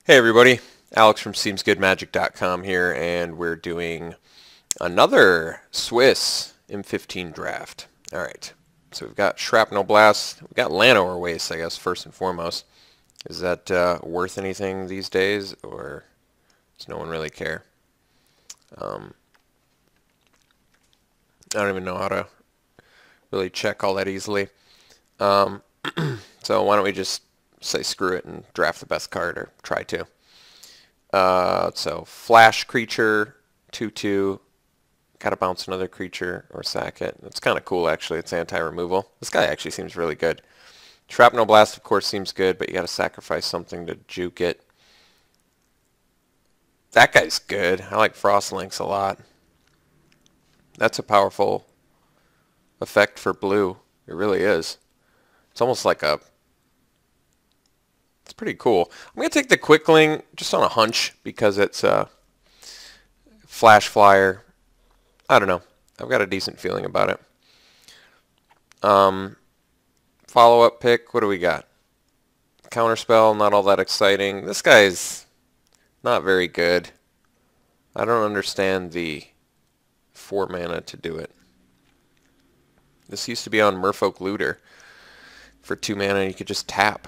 Hey everybody, Alex from SeemsGoodMagic.com here, and we're doing another Swiss M15 draft. Alright, so we've got Shrapnel Blast, we've got Llanowar Waste, I guess, first and foremost. Is that worth anything these days, or does no one really care? I don't even know how to really check all that easily. So why don't we just say screw it and draft the best card, or try to. So flash creature, 2/2, gotta bounce another creature or sack it. It's kind of cool actually, it's anti-removal. This guy actually seems really good. Shrapnel Blast of course seems good, but you gotta sacrifice something to juke it. That guy's good. I like Frostlinks a lot. That's a powerful effect for blue. It really is. It's almost like a... It's pretty cool. I'm going to take the Quickling just on a hunch because it's a flash flyer. I don't know. I've got a decent feeling about it. Follow-up pick. What do we got? Counterspell, not all that exciting. This guy's not very good. I don't understand the 4 mana to do it. This used to be on Merfolk Looter. For 2 mana you could just tap.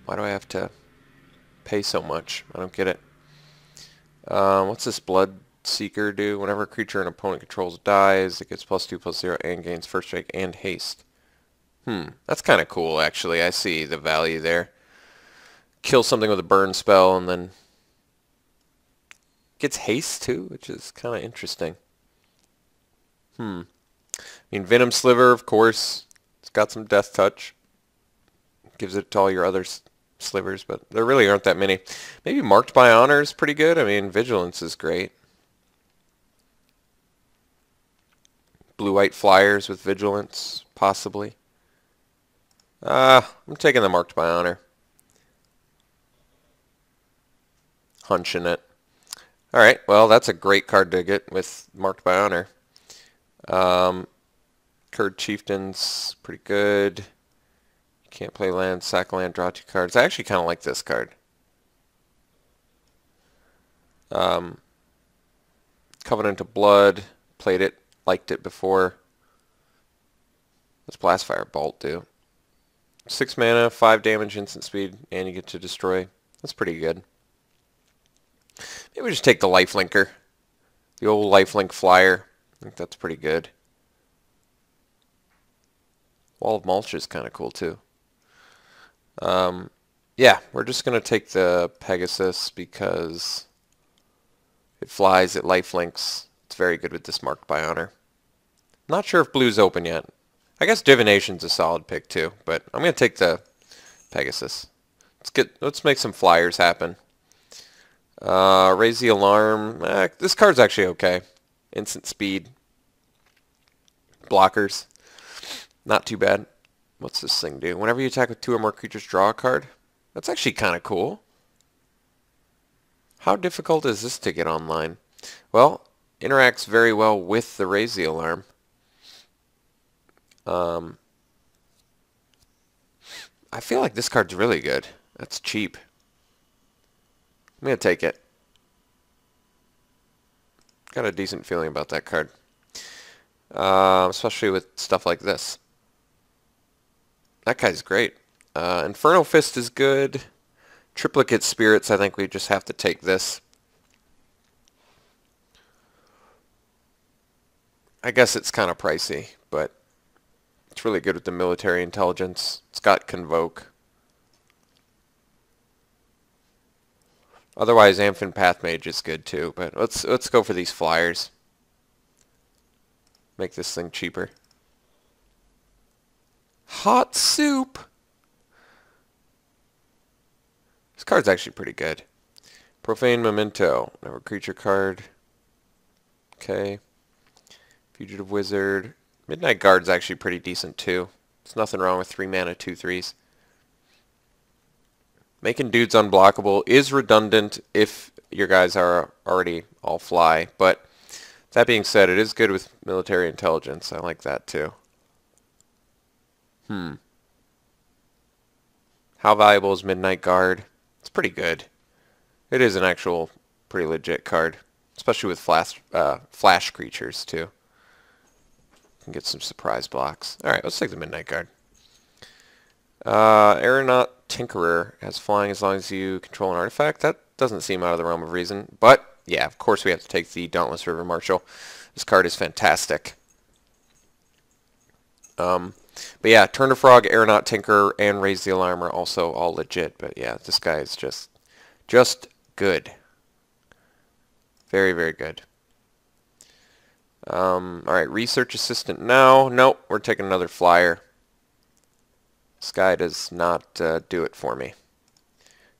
Why do I have to pay so much? I don't get it. What's this Blood Seeker do? Whenever a creature an opponent controls dies, it gets +2/+0 and gains first strike and haste. That's kind of cool actually. I see the value there. Kill something with a burn spell and then gets haste too, which is kind of interesting. I mean, Venom Sliver, of course. It's got some death touch. Gives it to all your other slivers, but there really aren't that many. Maybe Marked by Honor is pretty good. I mean, Vigilance is great. Blue-white flyers with Vigilance, possibly. I'm taking the Marked by Honor. Hunching it. Alright, well, that's a great card to get with Marked by Honor. Kurd Chieftain's pretty good. Can't play land, sack land, draw 2 cards. I actually kind of like this card. Covenant of Blood. Played it, liked it before. What's Blastfire Bolt do? 6 mana, 5 damage, instant speed, and you get to destroy. That's pretty good. Maybe we just take the Lifelinker. The old Lifelink Flyer. I think that's pretty good. Wall of Mulch is kind of cool too. Yeah, we're just going to take the Pegasus because it flies, it lifelinks. It's very good with this Marked by Honor. Not sure if blue's open yet. I guess Divination's a solid pick too, but I'm going to take the Pegasus. Let's make some flyers happen. Raise the Alarm. This card's actually okay. Instant speed. Blockers. Not too bad. What's this thing do? Whenever you attack with 2 or more creatures, draw a card. That's actually kind of cool. How difficult is this to get online? Well, interacts very well with the Raise the Alarm. I feel like this card's really good. That's cheap. I'm going to take it. Got a decent feeling about that card. Especially with stuff like this. That guy's great. Inferno Fist is good. Triplicate Spirits, I think we just have to take this. I guess it's kind of pricey, but it's really good with the military intelligence. It's got Convoke. Otherwise, Amphin Pathmage is good too, but let's go for these flyers. Make this thing cheaper. Hot Soup! This card's actually pretty good. Profane Memento. Never creature card. Okay. Fugitive Wizard. Midnight Guard's actually pretty decent too. There's nothing wrong with 3 mana, 2/3s. Making dudes unblockable is redundant if your guys are already all fly, but that being said, it is good with military intelligence. I like that too. How valuable is Midnight Guard? It's pretty good. It is an actual pretty legit card, especially with flash creatures too. Can get some surprise blocks. All right, let's take the Midnight Guard. Aeronaut Tinkerer has flying as long as you control an artifact. That doesn't seem out of the realm of reason. But, yeah, of course we have to take the Dauntless River Marshal. This card is fantastic. But yeah, Turn to Frog, Aeronaut Tinkerer, and Raise the Alarm are also all legit. But yeah, this guy is just good. Very, very good. Alright, Research Assistant now. Nope, we're taking another flyer. This guy does not do it for me.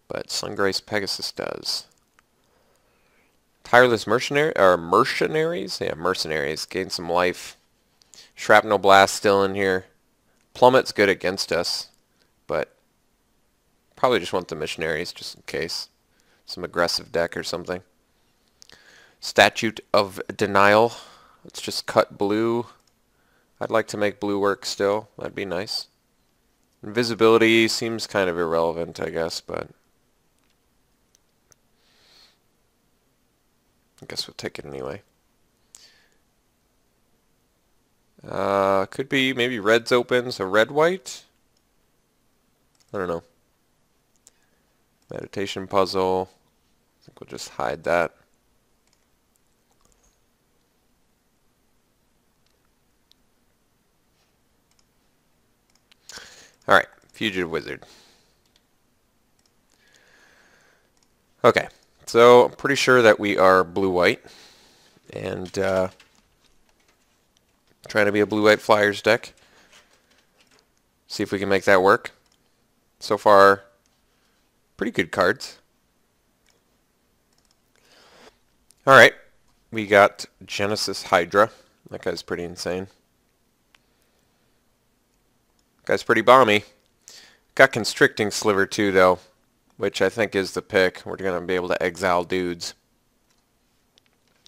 But Sungrace Pegasus does. Tireless Mercenaries? Yeah, Mercenaries. Gain some life. Shrapnel Blast still in here. Plummet's good against us. But probably just want the Missionaries just in case. Some aggressive deck or something. Statute of Denial. Let's just cut blue. I'd like to make blue work still. That'd be nice. Invisibility seems kind of irrelevant, I guess, but I guess we'll take it anyway. Could be maybe red's open, so red-white? I don't know. Meditation puzzle. I think we'll just hide that. Alright, Fugitive Wizard. Okay, so I'm pretty sure that we are blue-white. And trying to be a blue-white Flyers deck. See if we can make that work. So far, pretty good cards. Alright, we got Genesis Hydra. That guy's pretty insane. Guy's pretty bomby. Got Constricting Sliver too, though, which I think is the pick. We're going to be able to exile dudes.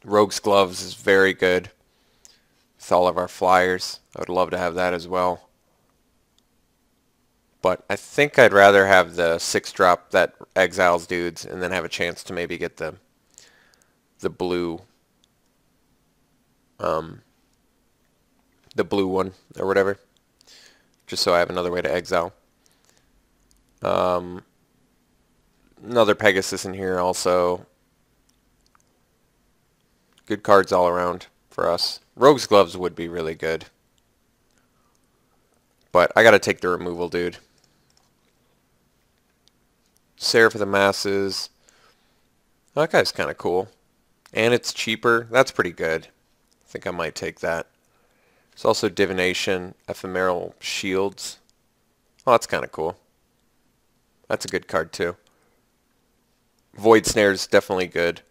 Rogue's Gloves is very good with all of our flyers. I would love to have that as well. But I think I'd rather have the 6-drop that exiles dudes and then have a chance to maybe get the blue one or whatever. Just so I have another way to exile. Another Pegasus in here also. Good cards all around for us. Rogue's Gloves would be really good. But I gotta take the removal, dude. Seraph of the Masses. That guy's kind of cool. And it's cheaper. That's pretty good. I think I might take that. There's also Divination, Ephemeral Shields. Oh, that's kind of cool. That's a good card too. Void Snare's definitely good.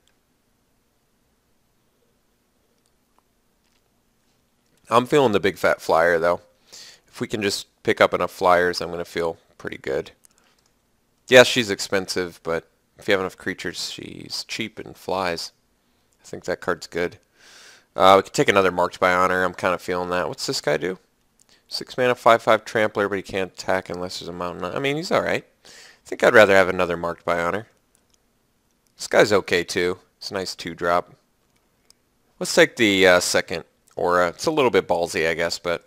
I'm feeling the big fat flyer though. If we can just pick up enough flyers, I'm going to feel pretty good. Yes, she's expensive, but if you have enough creatures, she's cheap and flies. I think that card's good. We could take another Marked by Honor. I'm kind of feeling that. What's this guy do? 6 mana, 5/5 Trampler, but he can't attack unless there's a mountain. I mean, he's alright. I think I'd rather have another Marked by Honor. This guy's okay too. It's a nice 2-drop. Let's take the second Aura. It's a little bit ballsy, I guess, but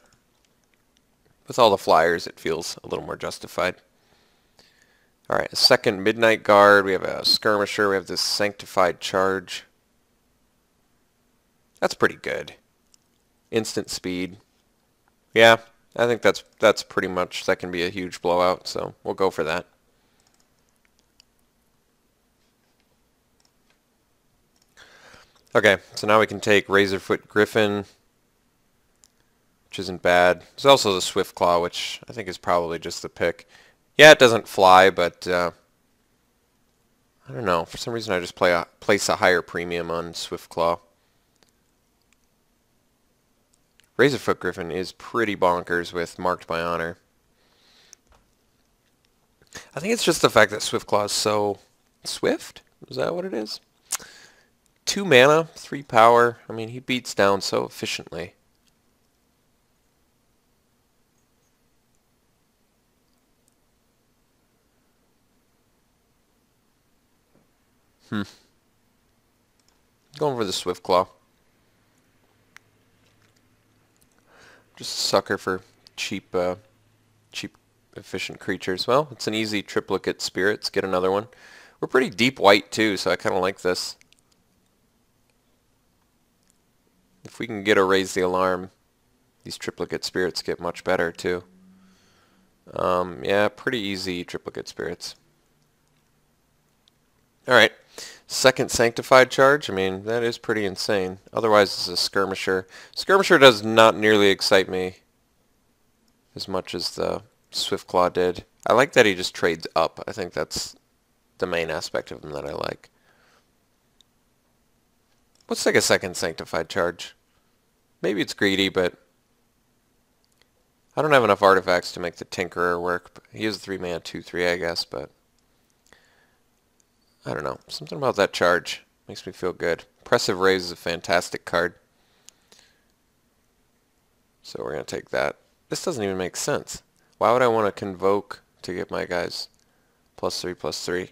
with all the flyers, it feels a little more justified. Alright, a second Midnight Guard. We have a Skirmisher. We have this Sanctified Charge. That's pretty good. Instant speed. Yeah, I think that's pretty much, that can be a huge blowout, so we'll go for that. Okay, so now we can take Razorfoot Griffin, which isn't bad. There's also the Swift Claw, which I think is probably just the pick. Yeah, it doesn't fly, but I don't know. For some reason, I just place a higher premium on Swift Claw. Razorfoot Griffin is pretty bonkers with Marked by Honor. I think it's just the fact that Swift Claw is so swift. Is that what it is? 2 mana, 3 power. I mean, he beats down so efficiently. Going for the Swift Claw. Just a sucker for cheap, cheap, efficient creatures. Well, it's an easy triplicate spirits. Get another one. We're pretty deep white too, so I kind of like this. If we can get a raise the alarm, these triplicate spirits get much better too. Yeah, pretty easy triplicate spirits. Alright, second sanctified charge. I mean, that is pretty insane. Otherwise, it's a skirmisher. Skirmisher does not nearly excite me as much as the Swiftclaw did. I like that he just trades up. I think that's the main aspect of him that I like. Let's take a second sanctified charge. Maybe it's greedy, but I don't have enough artifacts to make the Tinkerer work. He is a 3-mana 2/3, I guess, but I don't know. Something about that charge makes me feel good. Oppressive Raise is a fantastic card. So we're going to take that. This doesn't even make sense. Why would I want to Convoke to get my guys +3/+3?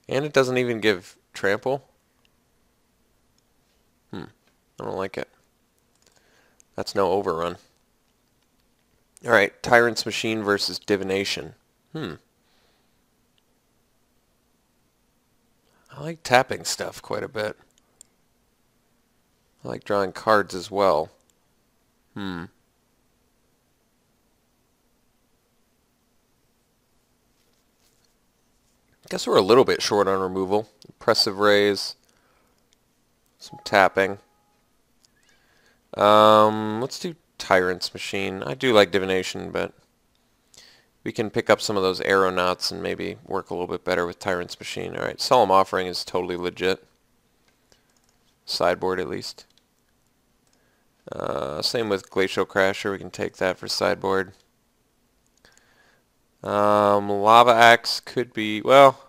And it doesn't even give Trample? I don't like it. That's no overrun. Alright, Tyrant's Machine versus Divination. I like tapping stuff quite a bit. I like drawing cards as well. Guess we're a little bit short on removal. Oppressive Raise. Some tapping. Let's do Tyrant's Machine. I do like Divination, but we can pick up some of those Aeronauts and maybe work a little bit better with Tyrant's Machine. Alright, Solemn Offering is totally legit. Sideboard at least. Same with Glacial Crasher. We can take that for sideboard. Lava Axe could be, well,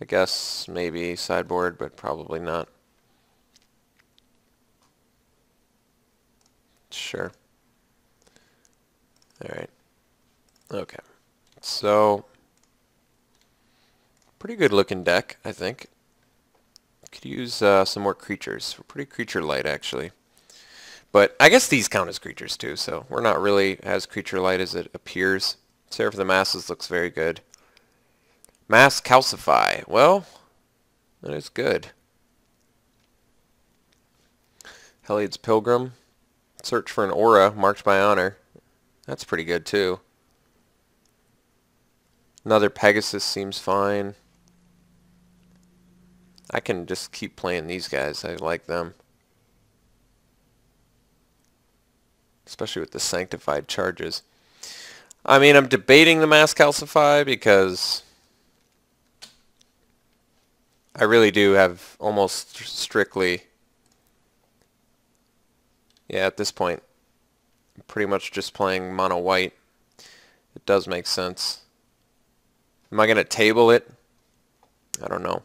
I guess maybe sideboard, but probably not. Sure. Alright. Okay. So, pretty good looking deck, I think. Could use some more creatures. We're pretty creature light, actually. But I guess these count as creatures, too, so we're not really as creature light as it appears. Seraph of the Masses looks very good. Mass Calcify. Well, that is good. Heliod's Pilgrim. Search for an aura marked by honor. That's pretty good too. Another Pegasus seems fine. I can just keep playing these guys. I like them. Especially with the sanctified charges. I mean, I'm debating the Mass Calcify because I really do have almost strictly, yeah, at this point, I'm pretty much just playing mono white. It does make sense. Am I going to table it? I don't know.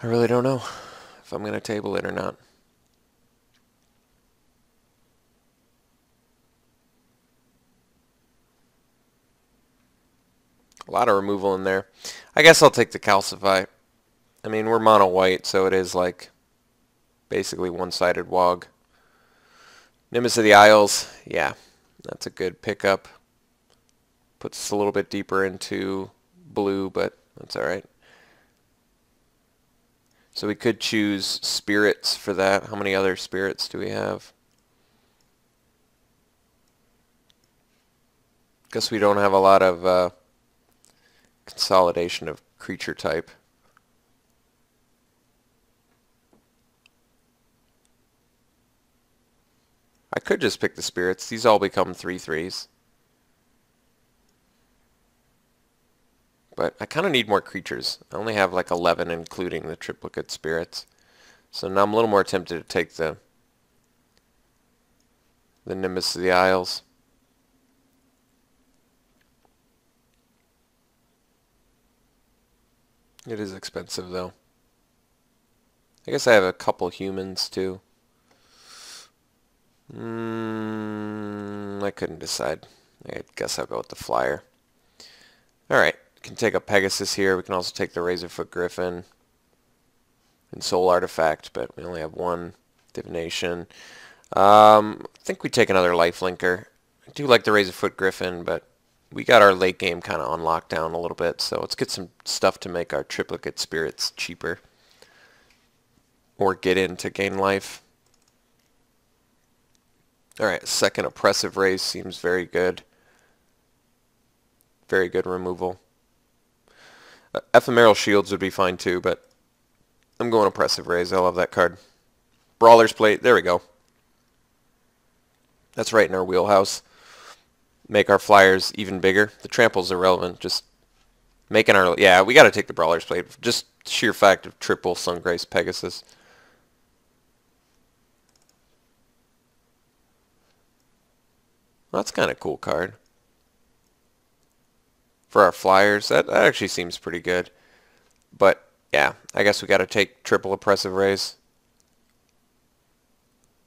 I really don't know if I'm going to table it or not. A lot of removal in there. I guess I'll take the Calcify. I mean, we're mono white, so it is like basically one-sided WOG. Nimbus of the Isles, yeah, that's a good pickup. Puts us a little bit deeper into blue, but that's alright. So we could choose spirits for that. How many other spirits do we have? Guess we don't have a lot of consolidation of creature type. I could just pick the spirits. These all become 3/3s. But I kind of need more creatures. I only have like 11 including the triplicate spirits. So now I'm a little more tempted to take the Nimbus of the Isles. It is expensive though. I guess I have a couple humans too. I couldn't decide. I guess I'll go with the flyer. Alright, can take a Pegasus here. We can also take the Razorfoot Griffin and Soul Artifact, but we only have one Divination. I think we take another Lifelinker. I do like the Razorfoot Griffin, but we got our late game kind of on lockdown a little bit, so let's get some stuff to make our triplicate spirits cheaper. Or get in to gain life. Alright, second Oppressive Raise seems very good. Very good removal. Ephemeral Shields would be fine too, but I'm going Oppressive Raise. I love that card. Brawler's Plate, there we go. That's right in our wheelhouse. Make our flyers even bigger. The trample's irrelevant, just making our... Yeah, we got to take the Brawler's Plate. Just sheer fact of triple Sungrace Pegasus. Well, that's kind of a cool card. For our flyers, that actually seems pretty good. But, yeah, I guess we got to take triple Oppressive Raise.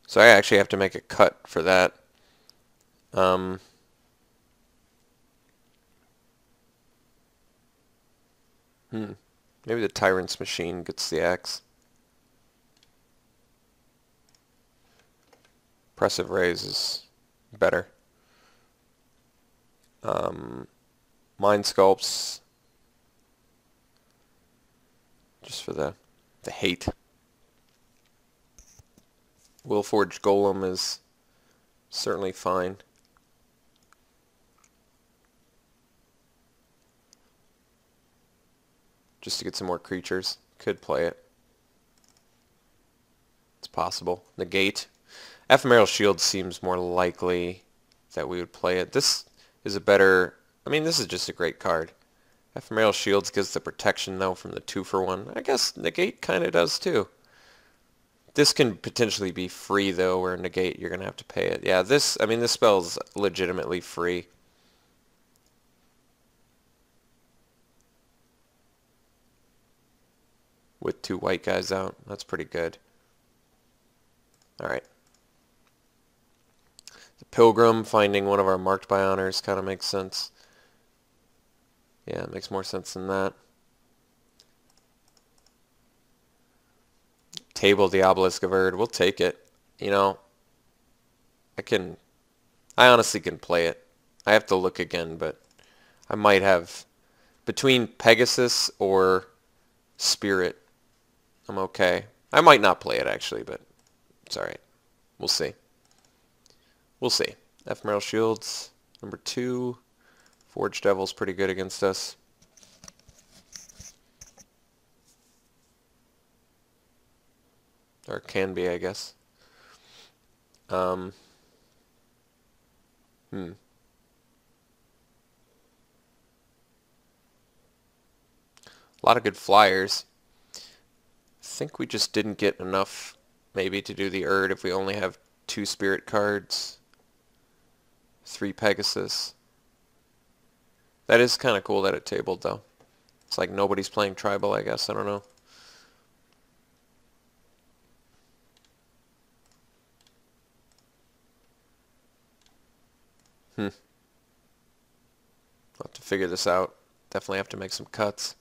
So I actually have to make a cut for that. Maybe the Tyrant's Machine gets the axe. Oppressive Raise is better. Mind Sculpts. Just for the hate. Willforged Golem is certainly fine. Just to get some more creatures. Could play it. It's possible. Negate. Ephemeral Shield seems more likely that we would play it. This is a better... I mean, this is just a great card. Ephemeral Shields gives the protection, though, from the 2-for-1. I guess Negate kind of does, too. This can potentially be free, though, where Negate, you're going to have to pay it. Yeah, this spell's legitimately free. With 2 white guys out. That's pretty good. Alright. The Pilgrim, finding one of our Marked by Honors kind of makes sense. Yeah, it makes more sense than that. Table the Obelisk of Erd. We'll take it. You know, I honestly can play it. I have to look again, but I might have, between Pegasus or Spirit, I'm okay. I might not play it, actually, but it's alright. We'll see. We'll see. Ephemeral Shields, number 2. Forged Devil's pretty good against us. Or can be, I guess. A lot of good flyers. I think we just didn't get enough, maybe, to do the Erd if we only have 2 Spirit cards. 3 Pegasus. That is kind of cool that it tabled, though. It's like nobody's playing Tribal, I guess. I don't know. I'll have to figure this out. Definitely have to make some cuts.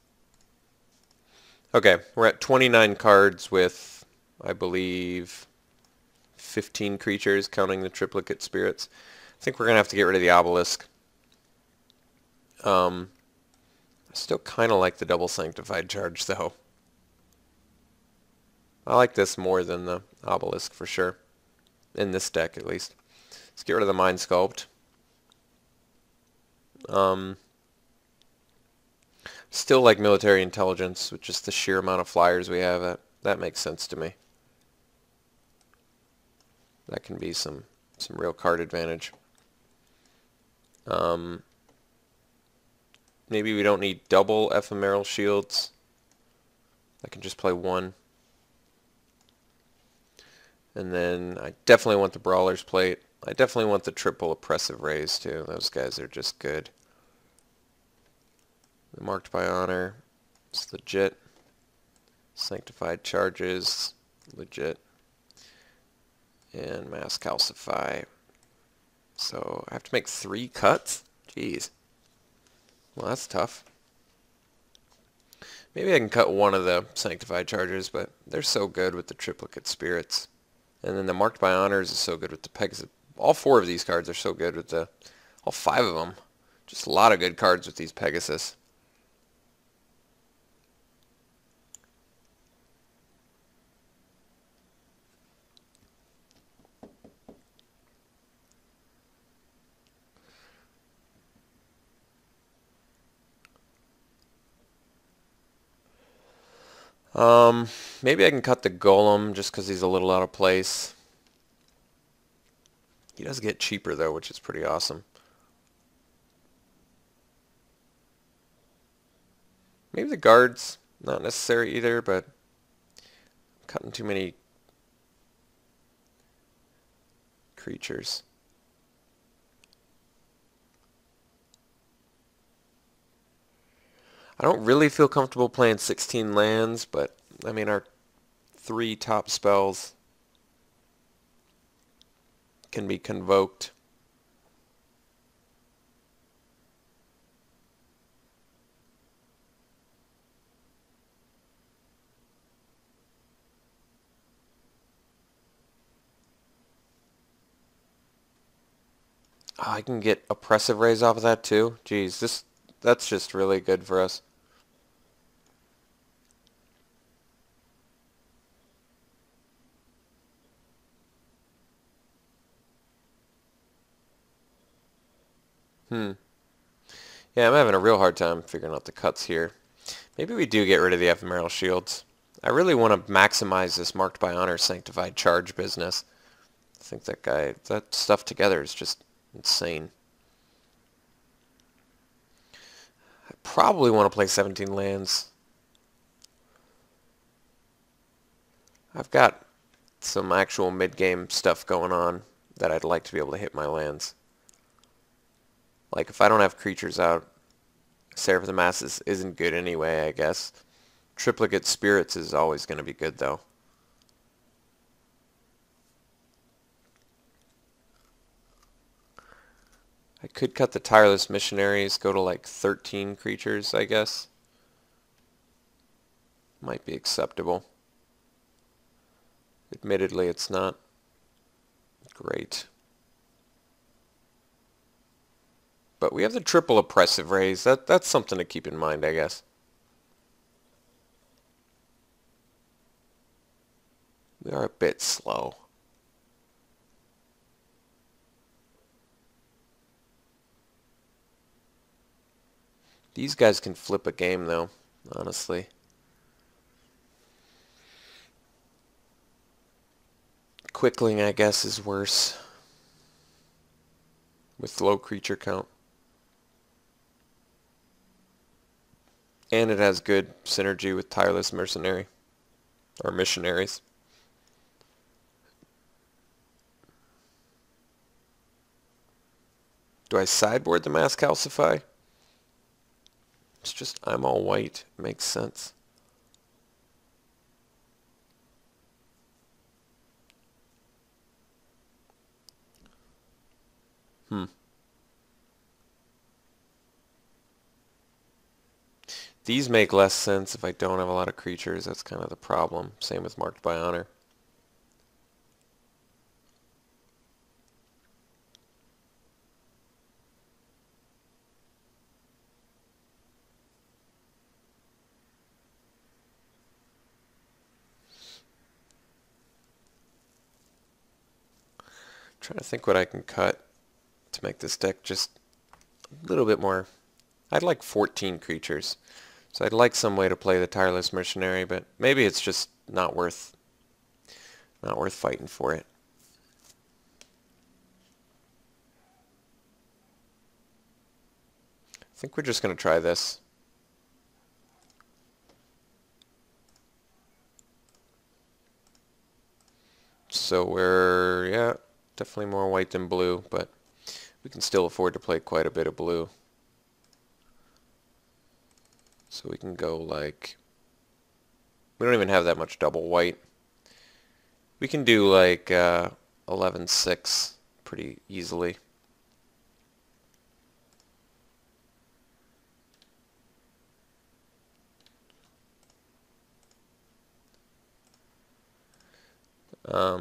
Okay, we're at 29 cards with, I believe, 15 creatures, counting the triplicate spirits. I think we're going to have to get rid of the Obelisk. I still kind of like the double Sanctified Charge, though. I like this more than the Obelisk, for sure. In this deck, at least. Let's get rid of the Mind Sculpt. Still like Military Intelligence, with just the sheer amount of flyers we have. That makes sense to me. That can be some real card advantage. Maybe we don't need double Ephemeral Shields. I can just play 1. And then I definitely want the Brawler's Plate. I definitely want the triple Oppressive Raise, too. Those guys are just good. The Marked by Honor, it's legit. Sanctified Charges, legit. and mass calcify. So I have to make 3 cuts? Jeez. Well, that's tough. Maybe I can cut one of the sanctified charges, but they're so good with the triplicate spirits. And then the marked by honors is so good with the Pegasus. All 4 of these cards are so good with the... all 5 of them. Just a lot of good cards with these Pegasus. Maybe I can cut the Golem just because he's a little out of place. He does get cheaper though, which is pretty awesome. Maybe the guard's not necessary either, but I'm cutting too many creatures. I don't really feel comfortable playing 16 lands, but I mean our 3 top spells can be convoked. Oh, I can get oppressive raise off of that too. Jeez, that's just really good for us. Yeah, I'm having a real hard time figuring out the cuts here. Maybe we do get rid of the ephemeral shields. I really want to maximize this marked by honor sanctified charge business. I think that stuff together is just insane. I probably want to play 17 lands. I've got some actual mid-game stuff going on that I'd like to be able to hit my lands. Like if I don't have creatures out, Seraph of the Masses isn't good anyway, I guess. Triplicate Spirits is always going to be good though. I could cut the Tireless Missionaries, go to like 13 creatures, I guess. Might be acceptable. Admittedly, it's not great. But we have the triple oppressive raise. That's something to keep in mind, I guess. We are a bit slow. These guys can flip a game, though, honestly. Quickling, I guess, is worse with low creature count. And it has good synergy with Tireless Mercenary, or Missionaries. Do I sideboard the Mass Calcify? It's just I'm all white. Makes sense. These make less sense if I don't have a lot of creatures. That's kind of the problem. Same with Marked by Honor. Trying to think what I can cut to make this deck just a little bit more. I'd like 14 creatures. So I'd like some way to play the Tireless Mercenary, but maybe it's just not worth fighting for it. I think we're just going to try this. So we're, yeah, definitely more white than blue, but we can still afford to play quite a bit of blue. So we can go like, we don't even have that much double white. We can do like 11-6 pretty easily. I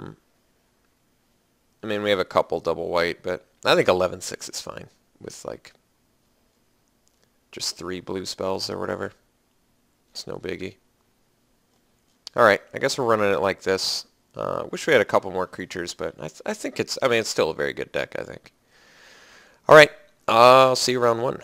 mean, we have a couple double white, but I think 11-6 is fine with like just 3 blue spells or whatever. It's no biggie. Alright, I guess we're running it like this. Wish we had a couple more creatures, but I think it's, I mean, it's still a very good deck, I think. Alright, I'll see you round 1.